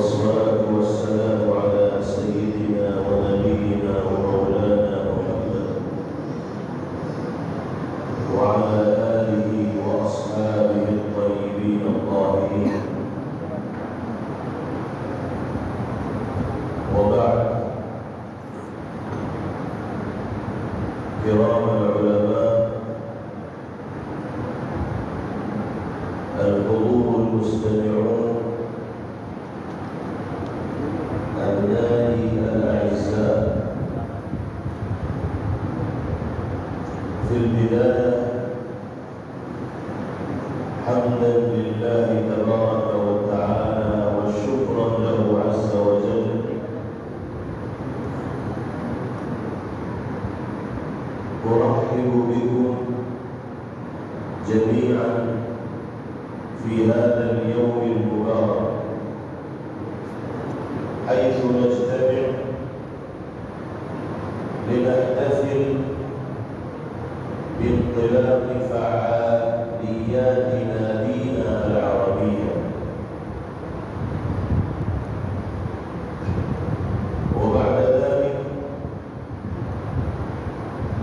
والصلاة والسلام على سيدنا ونبينا ومولانا محمد وعلى آله وأصحابه الطيبين الطاهرين. وبعد، كرام العلماء، الحضور المستمعون، أبنائي الأعزاء، في البداية حمدا لله تبارك وتعالى وشكرا له عز وجل، أرحب بكم جميعا في هذا اليوم المبارك، حيث نجتمع لنحتفل بانطلاق فعاليات نادينا العربية. وبعد ذلك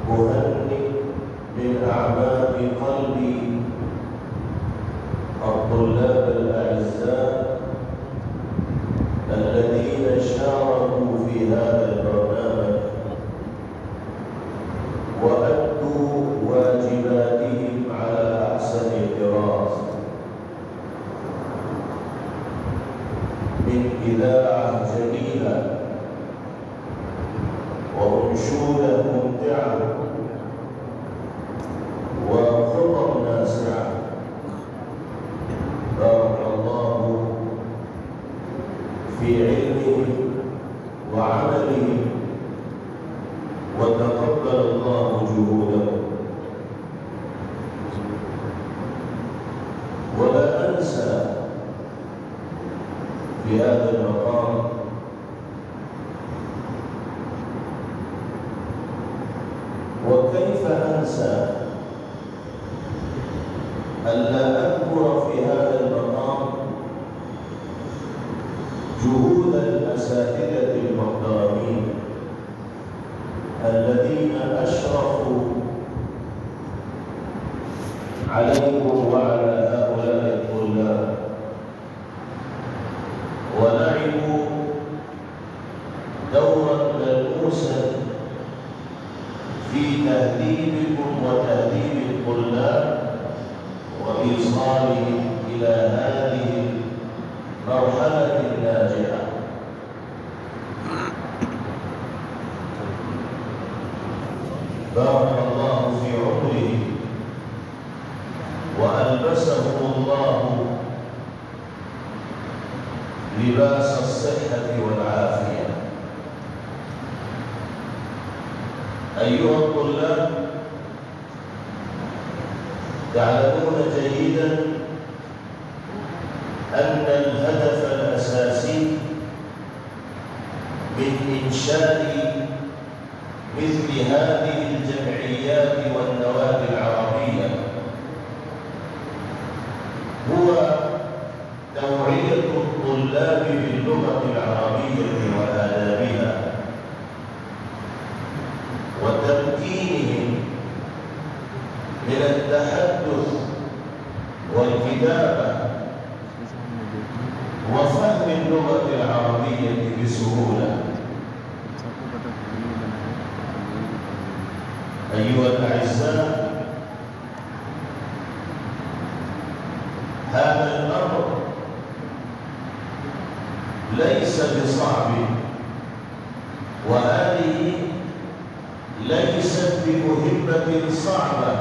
أهنئ من أعماق قلبي الطلاب الأعزاء الذين شاركوا في هذا البرنامج وأدوا واجباتهم على أحسن طراز، من إذاعة جميلة وأنشودة ممتعة وخطب ناسعة. بارك الله في علمهم وعملهم وتقبل الله جهودهم. ولا أنسى في هذا المقام وكيف أنسى ألا أذكر في هذا المقام جهود الأساتذة المحترمين الذين أشرفوا عليكم وعلى هؤلاء الطلاب ولعبوا دورا ملموسا في تهذيبكم وتهذيب الطلاب وإيصالهم إلى هذه المرحلة الناجحة. بارك الله في عمره وألبسهم الله لباس الصحة والعافية. أيها الطلاب، تعلمون جيدا أن الهدف الأساسي من إنشاء مثل هذه الجمعيات والنوادي العربية هو توعية الطلاب باللغة العربية وآدابها وتمكينهم من التحدث والكتابة وفهم اللغة العربية بسهولة. أيها الأعزاء، هذا الأمر ليس بصعب، وهذه ليست بمهمة صعبة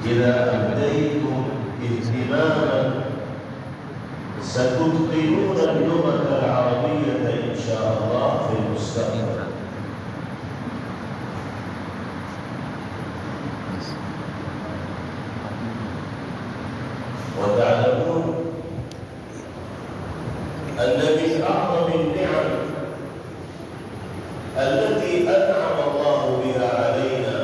إذا أبديتم اهتماما ستتقنون اللغة العربية إن شاء الله في المستقبل. وتعلمون أن من أعظم النعم التي أنعم الله بها علينا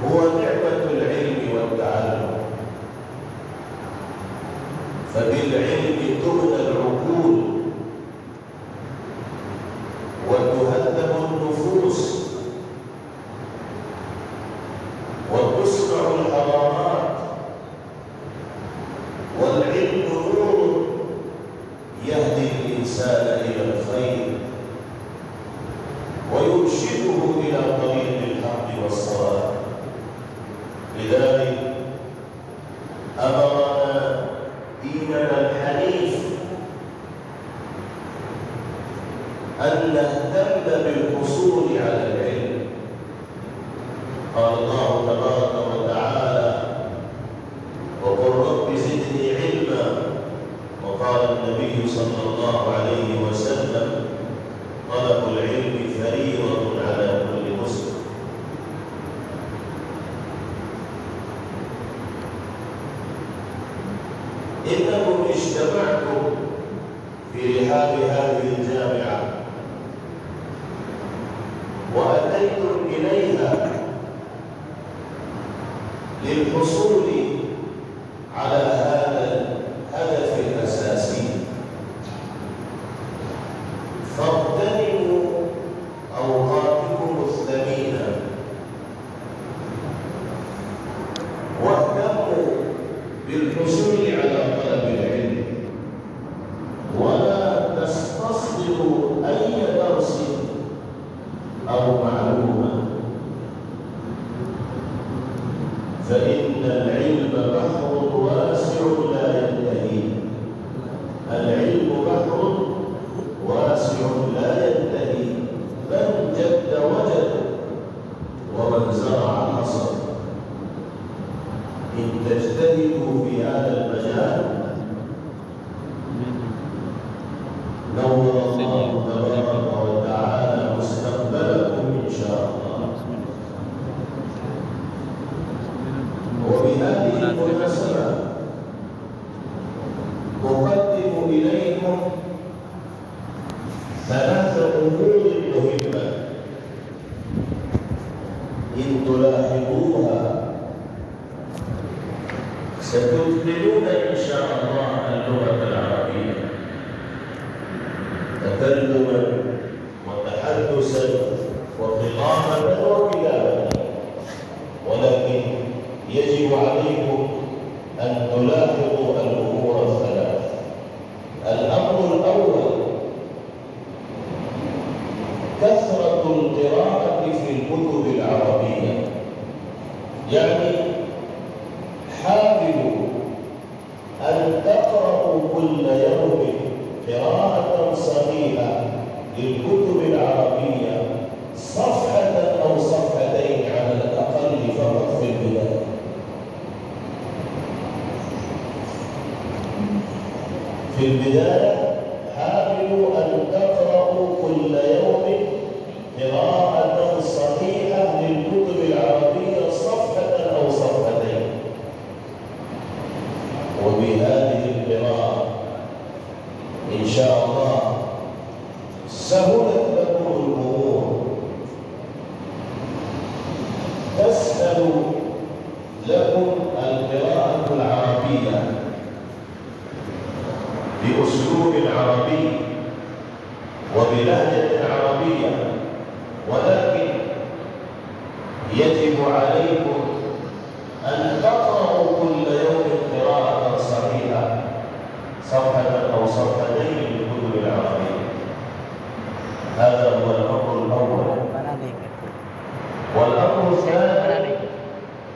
هو نعمة العلم والتعلم. فبالله ويرشده إلى طريق الحق والصواب. لذلك أمرنا ديننا الحنيف أن نهتم بالحصول على العلم. قال الله تبارك وتعالى: وقل رب زدني علما. وقال النبي صلى الله عليه وسلم: طلب العلم فريضة على كل مسلم. إنكم اجتمعتم في رحاب هذه الجامعة وأتيتم إليها للحصول على هذا الهدف الأساسي، فاغتنموا أوقاتكم الثمينة واهتموا بالحصول على طلب العلم، ولا تستصغروا أي درس أو معلومة، فإن العلم بحر واسع لا ينتهي. العلم بحر واسع لا ينتهي، من جد وجد ومن زرع حصد. إن تجتهدوا في هذا المجال نور الله تبارك وتعالى مستقبلكم إن شاء الله. وبهذه المناسبة أقدم إليكم ثلاث أمور مهمة إن تلاحظوها ستتقنون إن شاء الله اللغة العربية تكلما وتحدثا وخطابة وكتابة، ولكن يجب عليكم أن تلاحظوا الأمور الثلاث. الأمر الأول: كثرة القراءة في الكتب العربية، يعني حاولوا أن تقرأوا كل يوم قراءة صغيرة للكتب العربية، صفحة أو صفحتين على الأقل فقط في البداية. في البداية حاولوا أن تقرأوا كل يوم قراءة صحيحة للكتب العربية، صفحة أو صفحتين، وبهذه القراءة إن شاء الله سهلت لكم الأمور، تسهل لكم القراءة العربية بأسلوب عربي وبلهجة عربية، ولكن يجب عليكم أن تقرأوا كل يوم قراءة صحيحة، صفحة أو صفحتين للكتب العربية. هذا هو الأمر الأول. والأمر الثاني: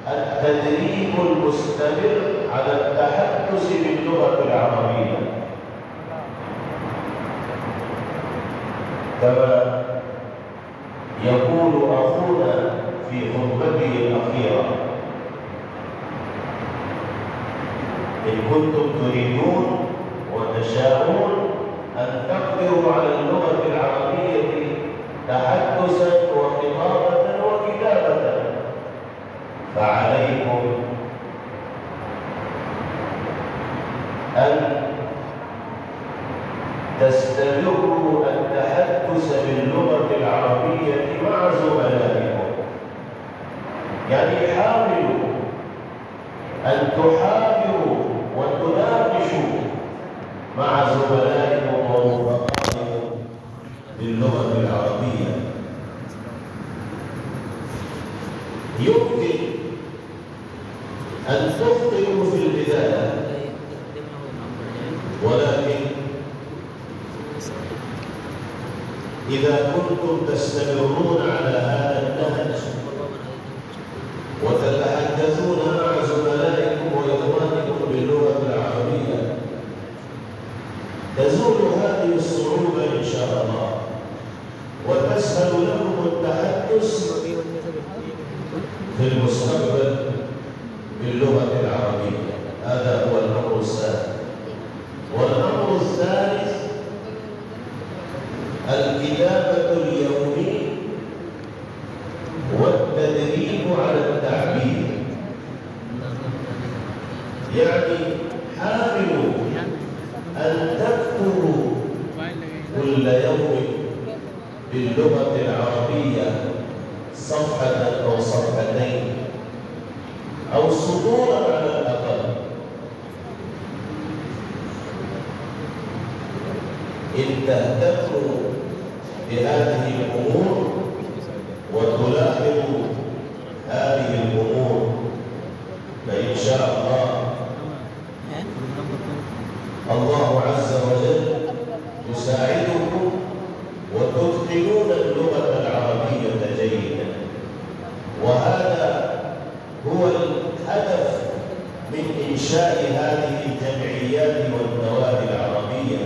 التدريب المستمر على التحدث باللغة العربية، كما يقول أخونا في خطبته الأخيرة: إن كنتم تريدون وتشاءون أن تقدروا على اللغة العربية تحدثا وخطابة وكتابة، فعليكم أن تستمروا التحدث باللغة العربية مع زملائكم. يعني حاولوا أن تحاوروا وتناقشوا مع زملائكم ورفقائكم باللغة العربية. يمكن أن تخطئوا في البداية، ولكن إذا كنتم تستمرون التحدث في المستقبل باللغة العربية. هذا هو الأمر الثاني. والأمر الثالث الكتابة اليومي والتدريب على التعبير. يعني حاولوا أن تكتبوا كل يوم باللغة العربية صفحة أو صفحتين أو سطورا على الأقل. إن تهتموا بهذه الأمور وتلاحظوا هذه الأمور فإن شاء الله عز وجل يساعدكم وتتقنون اللغة العربية جيدا. وهذا هو الهدف من إنشاء هذه الجمعيات والنوادي العربية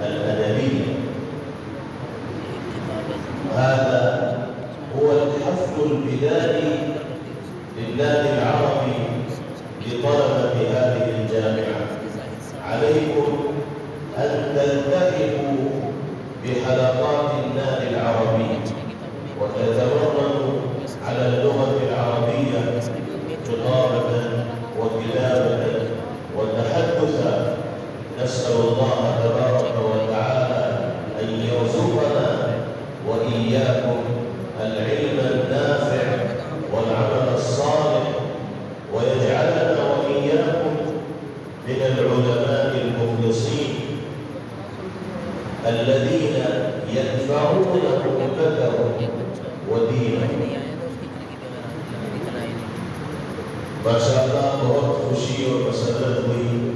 الأدبية. هذا هو الحفل البدائي للنادي العربي لطلبة هذه الجامعة. عليكم أن تلتحقوا بحلقات النادي العربي وتتمرنوا على اللغة العربية خطابة وكتابة وتحدثا. نسأل الله تبارك وتعالى أن يرزقنا وإياكم العلم النافع والعمل الصالح، ويجعلنا وإياكم من العلماء المخلصين الذين يدفعون أمتهم ودينهم. ما شاء الله بہت خوشی اور مسرت ہوئی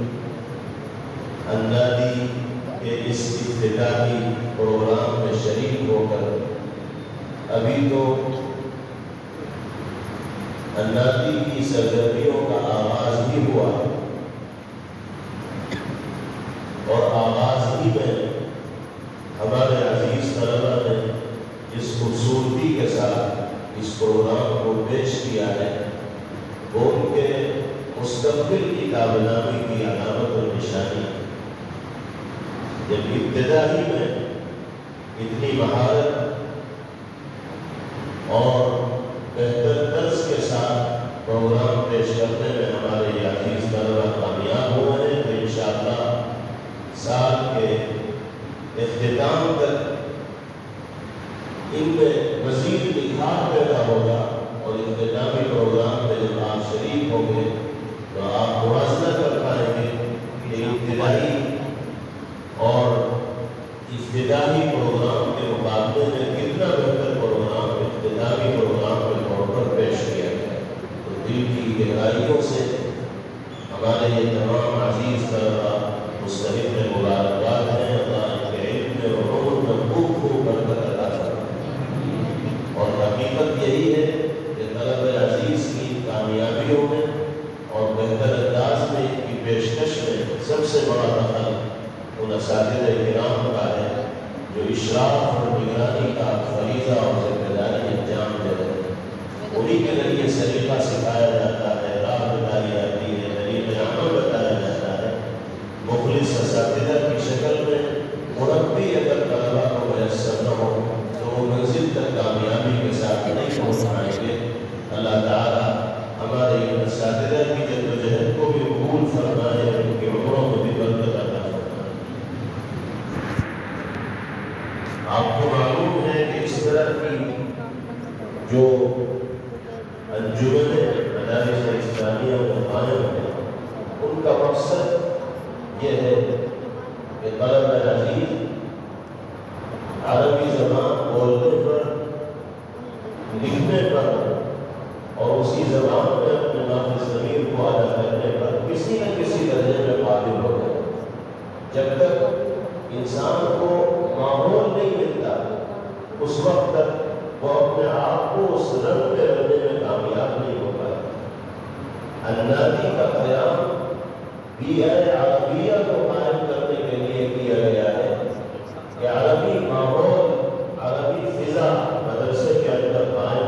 النادی کے اس افتتاحی پروگرام میں شریک ہو کر۔ ابھی تو النادی کی سرگرمیوں کا آغاز بھی ہوا اور آغاز ہی میں ہمارے عزیز طلبہ نے جس خوبصورتی کے ساتھ اس پروگرام کو پیش کیا ہے وہ ان کے مستقبل کی کامیابی کی علامت اور نشانی ہے۔ جب ابتدائی میں اتنی مہارت اور بہتر طرز کے ساتھ پروگرام پیش کرنے میں ہمارے یہ عزیز طلبہ کامیاب ہوئے ہیں تو انشاءاللہ سال کے اختتام تک ان میں مزید نکھار پیدا ہوگا اور اختتامی پروگرام میں جب آپ شریک ہوں گے تو آپ موازنہ کر پائیں گے کہ ابتدائی اور افتتاحی پروگرام کے مقابلے میں کتنا بہتر پروگرام اختتامی پروگرام کے طور پر پیش کیا گیا۔ تو دل کی گہرائیوں سے ہمارے یہ تمام عزیز طلبہ مستحق مبارکباد ہیں۔ اللہ ان کے علم میں اور عمر میں خوب خوب برکت عطا فرمائے۔ اور حقیقت یہی ہے کہ طلبہ عزیز کی کامیابیوں میں اور بہتر انداز میں کی پیشکش میں سب سے بڑا دخل ان اساتذہ کرام کا ہے جو اشراف اور نگرانی کا فریضہ اور ذمہ داری انجام دے رہے ہیں۔ انہیں کے ذریعے سلیقہ سکھایا جاتا ہے، راہ بتائی جاتی ہے، طریقۂ عمل بتایا جاتا ہے۔ مخلص اساتذہ کی شکل میں مربی اگر طلبہ کو میسر نہ ہو تو وہ منزل تک کامیابی کے ساتھ نہیں پہنچ پائیں گے۔ اللہ تعالیٰ ہمارے ان اساتذہ کی جدوجہد کو بھی قبول فرمائے اور ان کی عمروں میں بھی برکت عطا فرمائے۔ آپ کو معلوم ہے کہ اس طرح کی جو انجمن مدارس اسلامیہ میں قائم ہیں ان کا مقصد یہ ہے کہ طلبہ عزیز عربی زبان بولنے پر، لکھنے پر اور اسی زبان میں اپنے نافذ ضمیر کو ادا کرنے پر کسی نہ کسی درجے میں قابل ہو گئے۔ جب تک انسان کو ماحول نہیں ملتا اس وقت تک وہ اپنے آپ کو اس رنگ میں رہنے میں کامیاب نہیں ہو پاتا۔ النادی کا قیام بھی عربیہ کو قائم کرنے کے لیے کیا گیا ہے کہ عربی ماحول، عربی فضا مدرسے کے اندر قائم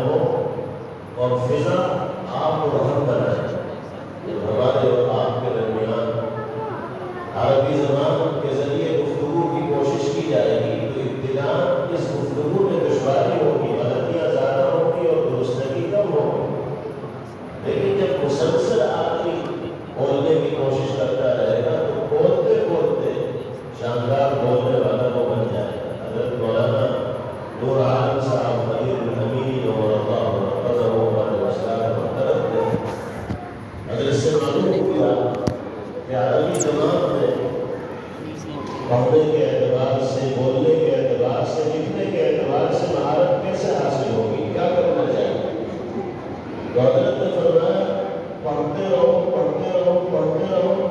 مسلسل آدمی بولنے کی کوشش کرتا رہے گا تو بولتے بولتے شاندار بولنے والا وہ بن جائے گا. حضرت مولانا نور عالم صاحب مدیر الحمید اور اللہ قدر و اسلام محترم تھے. حضرت سے معلوم ہوا کہ عربی زبان میں پڑھنے کے اعتبار سے، بولنے کے اعتبار سے، لکھنے کے اعتبار سے مہارت کیسے حاصل ہوگی، کیا کرنا چاہیے. تو حضرت نے فرمایا پڑھتے رہو پڑھتے رہو پڑھتے رہو،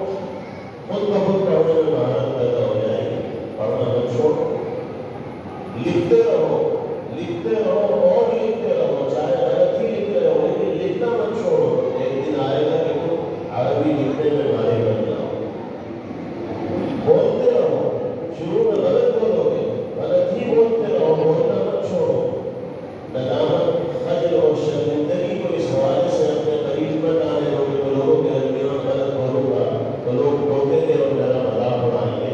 خود بخود پڑھنے میں مہارت پیدا ہو جائے گی. پڑھنا مت چھوڑو، لکھتے رہو اور لکھتے رہو، چاہے غلط ہی لکھتے رہو لیکن لکھنا مت چھوڑو. ایک دن آئے گا کہ تم عربی لکھنے میں ماہر بن جاؤ. بولتے رہو، شروع میں غلط بولو گے، غلط ہی بولتے رہو، بولنا مت چھوڑو. ندامت، خجل اور شرمندگی کو اس حوالے سے اپنے قریب مت آنے دو کہ میں لوگوں کے درمیان غلط بولوں گا تو لوگ ٹوکیں گے اور میرا مذاق اڑائیں گے.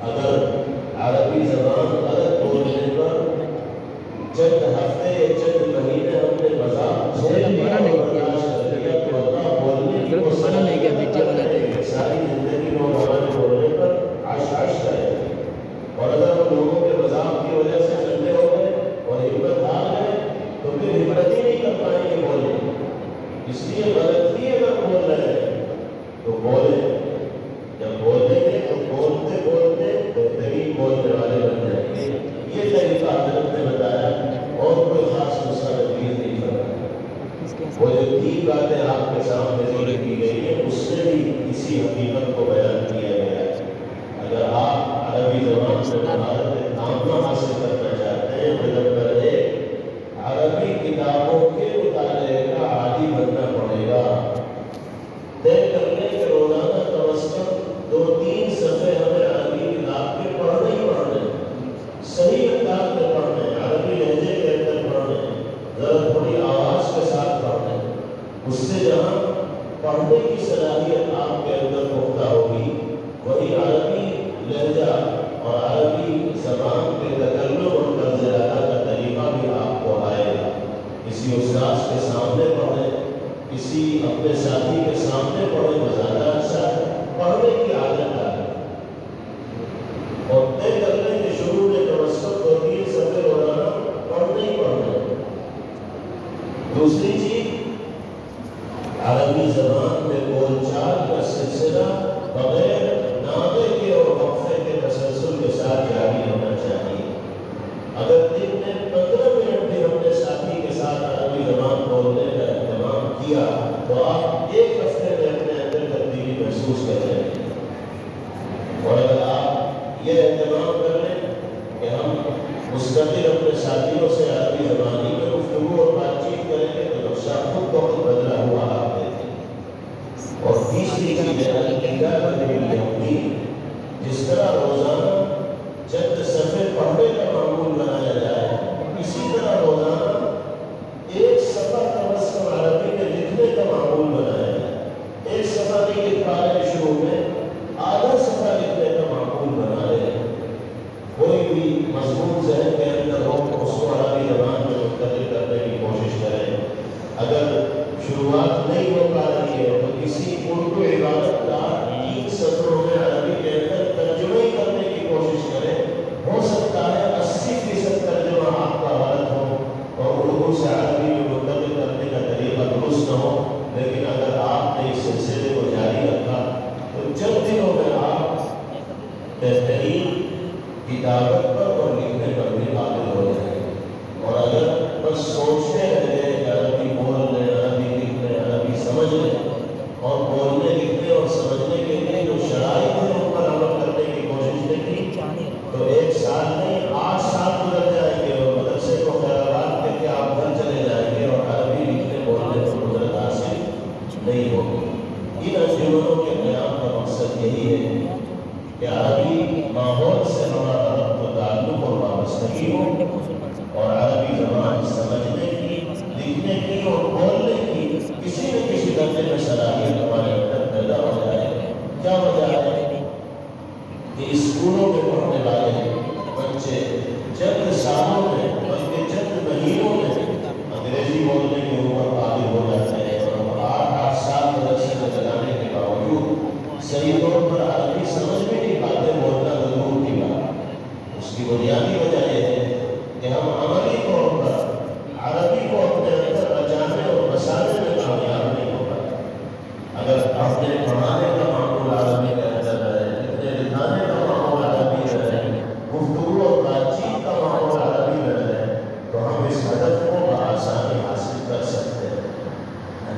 اگر عربی زبان غلط بولنے پر چند ہفتے یا چند مہینے ہم نے مذاق جھیل لیا اور برداشت کر لیا تو اللہ بولنے کی کو ساری زندگی میں ہمارے بولنے پر عش عش کرے. اور اگر ہم لوگوں کے مذاق کی وجہ سے ٹھنڈے ہو گئے اور ہمت ہار گئے تو پھر ہمت ہی نہیں کر پائیں گے بولنے. اس لیے غلط ہی اگر بول رہے ہیں تو بولیں. جب بولیں گے تو بولتے بولتے بہترین بولنے والے بن جائیں گے. یہ طریقہ حضرت نے بتایا اور کوئی خاص نسخہ تجویز نہیں کرتا. وہ جو 3 باتیں آپ کے سامنے ذکر کی گئی ہیں اس سے بھی اسی حقیقت کو بیان کیا گیا ہے. اگر آپ عربی زبان سے مہارت تامہ حاصل کرنا چاہتے ہیں تو نمبر 1 عربی کتابوں کے مطالعے کا عادی بننا پڑے گا. طے کر لیں کہ روزانہ کم از کم 2-3 صفحے ہمیں عربی کتاب کے پڑھنے ہی پڑھنے، صحیح انداز میں پڑھنے، عربی لہجے کے اندر پڑھنے، ذرا تھوڑی آواز کے ساتھ پڑھنے. اس سے جہاں پڑھنے کی صلاحیت آپ کے اندر پختہ ہوگی وہی عربی لہجہ اور عربی زبان کے تکلم اور طرز ادا کا طریقہ بھی آپ کو آئے گا. کسی استاذ کے سامنے پڑھیں، کسی اپنے ساتھی کے سامنے پڑھیں تو زیادہ اچھا ہے. پڑھنے کی عادت آئے اور طے کر لیں کہ شروع میں کم از کم 2-3 صفحے روزانہ پڑھنے ہی پڑھنے. دوسری چیز عربی زبان میں بول چال کا سلسلہ بغیر ناغے کے اور وقفے کے تسلسل کے ساتھ جاری ہونا چاہیے. اگر دن میں 15 منٹ بھی ہم نے ساتھی کے ساتھ عربی زبان بولنے کا اہتمام کیا تو آپ 1 ہفتے میں اپنے اندر تبدیلی محسوس کر جائیں گے. اور اگر آپ یہ اہتمام کر لیں کہ ہم مستقل اپنے ساتھیوں سے عربی زبانی میں گفتگو اور بات چیت کریں گے تو نقشہ خود بخود بدلا ہوا آپ دیتے ہیں. اور تیسری چیز ہے جس طرح روزانہ چند صفحے پڑھنے کا معمول بنایا جائے اسی طرح روزانہ 1 صفحہ کم از کم عربی میں لکھنے کا معمول بنایا جائے. 1 صفحہ نہیں لکھ پا رہے شروع میں، آدھا صفحہ لکھنے کا معمول بنا لیں. کوئی بھی مضمون ذہن کے اندر ہو اس کو عربی زبان میں منتقل کرنے کی کوشش کریں. اگر شروعات نہیں ہو پا رہی ہے تو کسی اردو عبارت کا 3 سطروں میں عربی کے اندر ترجمہ ہی کرنے کی کوشش کریں. ہو سکتا ہے 80% ترجمہ آپ کا غلط ہو اور اردو سے عربی میں منتقل کرنے کا طریقہ درست نہ ہو، لیکن اگر آپ نے اس سلسلے کو جاری رکھا تو چند دنوں میں آپ بہترین کتابت پر اور لکھنے پر بھی قابل ہو جائیں. اور اگر بس سوچتے رہے کہ عربی بول لیں، عربی لکھ لیں، عربی سمجھ لیں اور بولنے لکھنے اور سمجھنے کے لیے جو شرائط ہیں ان پر عمل کرنے کی کوشش نہیں کی تو 1 سال نہیں 8 سال گزر جائیں گے اور مدرسے کو خیرات کر کے آپ گھر چلے جائیں گے اور عربی لکھنے بولنے کو قدرت حاصل نہیں ہوگی. ان انجمنوں کے قیام کا مقصد یہی ہے کہ عربی ماحول سے ہمارا ربط و تعلق اور وابستگی ہو اور عربی زبان سمجھنے کی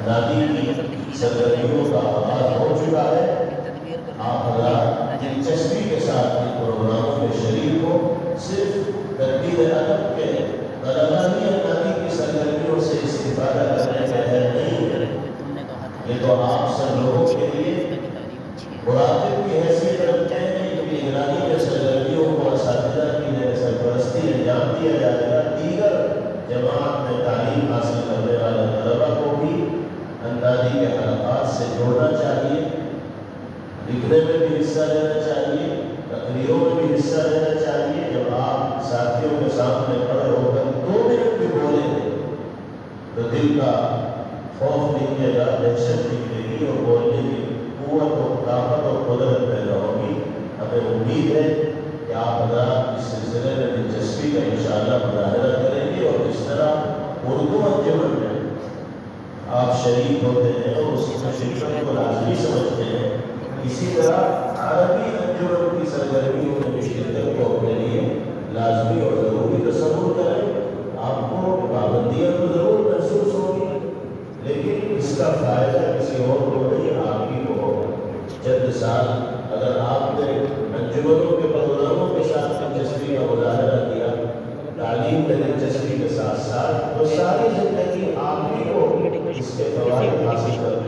نادی کی سرگرمیوں کا آغاز ہو چکا ہے۔ آپ حضرات دلچسپی کے ساتھ ان پروگراموں میں شریک ہو، صرف تربیت ادب کے طلباء ہی نادی کی سرگرمیوں سے استفادہ کرنے کا ہے نہیں ہے، یہ تو آپ سب لوگوں کے لیے مراقب کی حیثیت رکھتے ہیں کہ نگرانی کے سرگرمیوں کو اساتذہ کی سرپرستی انجام دیا جائے گا۔ دیگر جماعت میں تعلیم حاصل کرنے والے طلباء کو بھی اندازی کے حلقات سے جوڑنا چاہیے، لکھنے میں بھی حصہ لینا چاہیے، تقریروں میں بھی حصہ لینا چاہیے۔ جب آپ ساتھیوں کے سامنے کھڑے ہو کر 2 منٹ بھی بولیں گے تو دل کا خوف نکلے گا، دہشت نکلے گی اور بولنے کی قوت و طاقت اور قدرت پیدا ہوگی۔ ہمیں امید ہے کہ آپ حضرات اس سلسلے میں دلچسپی کا انشاءاللہ مظاہرہ کریں گے، اور اس طرح اردو انجمن میں آپ شریک ہوتے ہیں اور اس میں شرکت کو لازمی سمجھتے ہیں، اسی طرح عربی انجمن کی سرگرمیوں میں بھی شرکت کو اپنے لیے لازمی اور ضروری تصور کریں۔ آپ کو پابندیاں تو ضرور محسوس ہوگی، لیکن اس کا فائدہ کسی اور کو نہیں، آپ ہی کو ہوگا۔ چند سال اگر آپ نے انجمنوں کے پروگراموں کے ساتھ دلچسپی کا مظاہرہ کیا، تعلیم میں دلچسپی کے ساتھ ساتھ، تو ساری زندگی آپ ہی کو اس کے فوائد حاصل کرنے